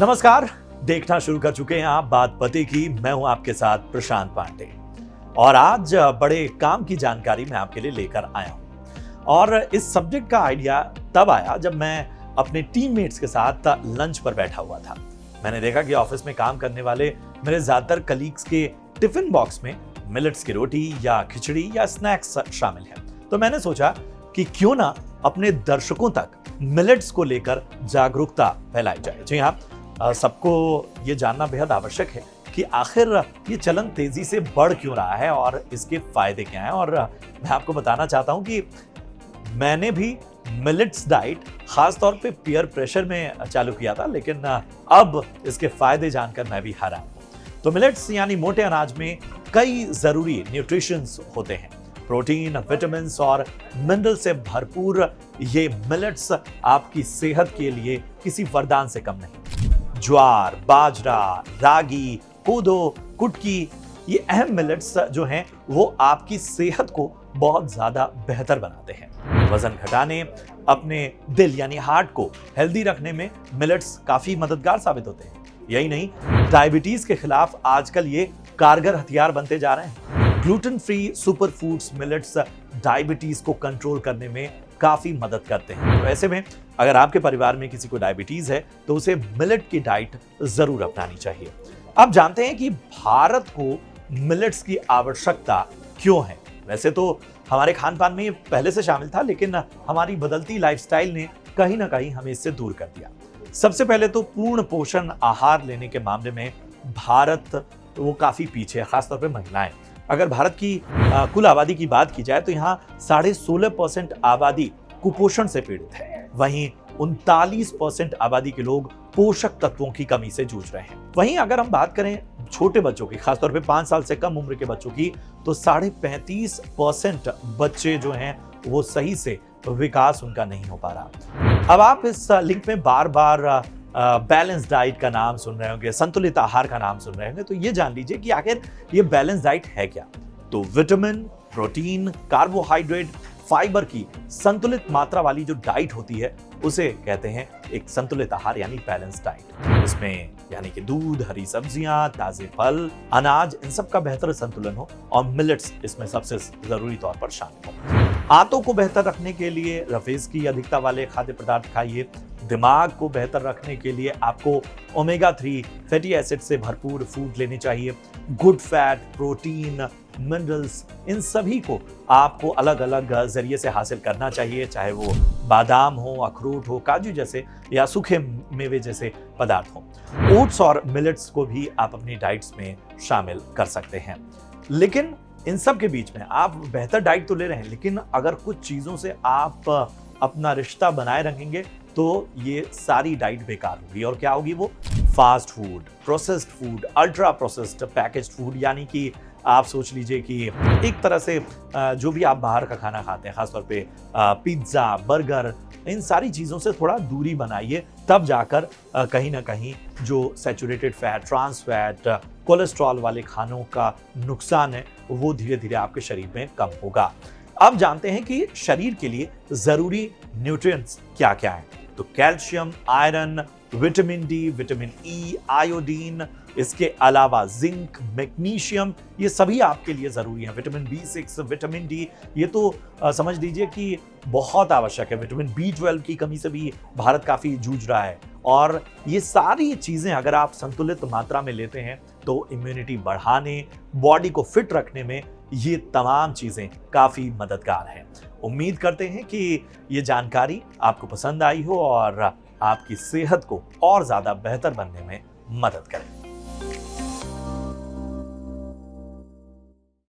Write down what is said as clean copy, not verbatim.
नमस्कार, देखना शुरू कर चुके हैं आप बात पते की। मैं हूं आपके साथ प्रशांत पांडे और आज बड़े काम की जानकारी मैं आपके लिए लेकर आया हूं। और इस सब्जेक्ट का आइडिया तब आया जब मैं अपने टीममेट्स के साथ लंच पर बैठा हुआ था। मैंने देखा कि ऑफिस में काम करने वाले मेरे ज्यादातर कलीग्स के टिफिन बॉक्स में मिलेट्स की रोटी या खिचड़ी या स्नैक्स शामिल हैं। तो मैंने सोचा कि क्यों ना अपने दर्शकों तक मिलेट्स को लेकर जागरूकता फैलाई जाए। जी हाँ, सबको ये जानना बेहद आवश्यक है कि आखिर ये चलन तेजी से बढ़ क्यों रहा है और इसके फायदे क्या हैं। और मैं आपको बताना चाहता हूं कि मैंने भी मिलेट्स डाइट खास तौर पे पीयर प्रेशर में चालू किया था, लेकिन अब इसके फायदे जानकर मैं भी हैरान हूं। तो मिलेट्स यानी मोटे अनाज में कई जरूरी न्यूट्रिशंस होते हैं। प्रोटीन, विटामिन और मिनरल से भरपूर ये मिलेट्स आपकी सेहत के लिए किसी वरदान से कम नहीं। ज्वार, बाजरा, रागी, कोदो, कुटकी, ये अहम मिलेट्स जो हैं वो आपकी सेहत को बहुत ज्यादा बेहतर बनाते हैं। वजन घटाने, अपने दिल यानी हार्ट को हेल्दी रखने में मिलेट्स काफी मददगार साबित होते हैं। यही नहीं, डायबिटीज के खिलाफ आजकल ये कारगर हथियार बनते जा रहे हैं। Gluten free super foods millets diabetes को कंट्रोल करने में काफी मदद करते हैं। तो ऐसे में अगर आपके परिवार में किसी को डायबिटीज है तो उसे मिलेट की डाइट जरूर अपनानी चाहिए। अब जानते हैं कि भारत को मिलेट्स की आवश्यकता क्यों है। वैसे तो हमारे खान पान में ये पहले से शामिल था, लेकिन हमारी बदलती लाइफस्टाइल ने कहीं ना कहीं हमें इससे दूर कर दिया। सबसे पहले तो पूर्ण पोषण आहार लेने के मामले में भारत वो काफी पीछे है, खासतौर पे महिलाएं। अगर भारत की कुल आबादी की बात की जाए तो यहाँ 16.5% आबादी कुपोषण से पीड़ित है। वहीं 39% आबादी के लोग पोषक तत्वों की कमी से जूझ रहे हैं। वहीं अगर हम बात करें छोटे बच्चों की, खासतौर पे 5 साल से कम उम्र के बच्चों की, तो 35.5% बच्चे जो हैं वो सही से विकास उनका नहीं हो पा रहा। अब आप इस लिंक में बार बार बैलेंस डाइट का नाम सुन रहे होंगे, संतुलित आहार का नाम सुन रहे होंगे, तो ये जान लीजिए कि आखिर ये बैलेंस डाइट है क्या। तो विटामिन, प्रोटीन, कार्बोहाइड्रेट, फाइबर की संतुलित मात्रा वाली जो डाइट होती है उसे कहते हैं एक संतुलित आहार यानी बैलेंस डाइट। इसमें यानी कि दूध, हरी सब्जियां, ताजे फल, अनाज, इन सब का बेहतर संतुलन हो और मिलेट्स इसमें सबसे जरूरी तौर पर शामिल हो। आंतों को बेहतर रखने के लिए रफेज की अधिकता वाले खाद्य पदार्थ खाइए। दिमाग को बेहतर रखने के लिए आपको ओमेगा 3 फैटी एसिड से भरपूर फूड लेनी चाहिए। गुड फैट, प्रोटीन, मिनरल्स, इन सभी को आपको अलग अलग जरिए से हासिल करना चाहिए, चाहे वो बादाम हो, अखरोट हो, काजू जैसे या सूखे मेवे जैसे पदार्थ हो। ओट्स और मिलेट्स को भी आप अपनी डाइट्स में शामिल कर सकते हैं। लेकिन इन सब के बीच में आप बेहतर डाइट तो ले रहे हैं, लेकिन अगर कुछ चीजों से आप अपना रिश्ता बनाए रखेंगे तो ये सारी डाइट बेकार होगी। और क्या होगी वो? Fast food, processed food, ultra processed packaged food, यानी कि आप सोच लीजिए कि एक तरह से जो भी आप बाहर का खाना खाते हैं, खासतौर पे पिज्जा, बर्गर, इन सारी चीज़ों से थोड़ा दूरी बनाइए। तब जाकर कहीं ना कहीं जो saturated fat, trans fat, cholesterol वाले खानों का नुकसान है वो धीरे धीरे आपके शरीर में कम होगा। अब जानते हैं कि शरीर के लिए जरूरी न्यूट्रिएंट्स क्या क्या हैं। तो calcium, iron, vitamin D, vitamin E, iodine, इसके अलावा जिंक, मैग्नीशियम, ये सभी आपके लिए जरूरी हैं। विटामिन B6, विटामिन डी, ये तो समझ लीजिए कि बहुत आवश्यक है। विटामिन B12 की कमी से भी भारत काफी जूझ रहा है। और ये सारी चीजें अगर आप संतुलित मात्रा में लेते हैं तो इम्यूनिटी बढ़ाने, बॉडी को फिट रखने में ये तमाम चीजें काफी मददगार हैं। उम्मीद करते हैं कि ये जानकारी आपको पसंद आई हो और आपकी सेहत को और ज्यादा बेहतर बनने में मदद करें।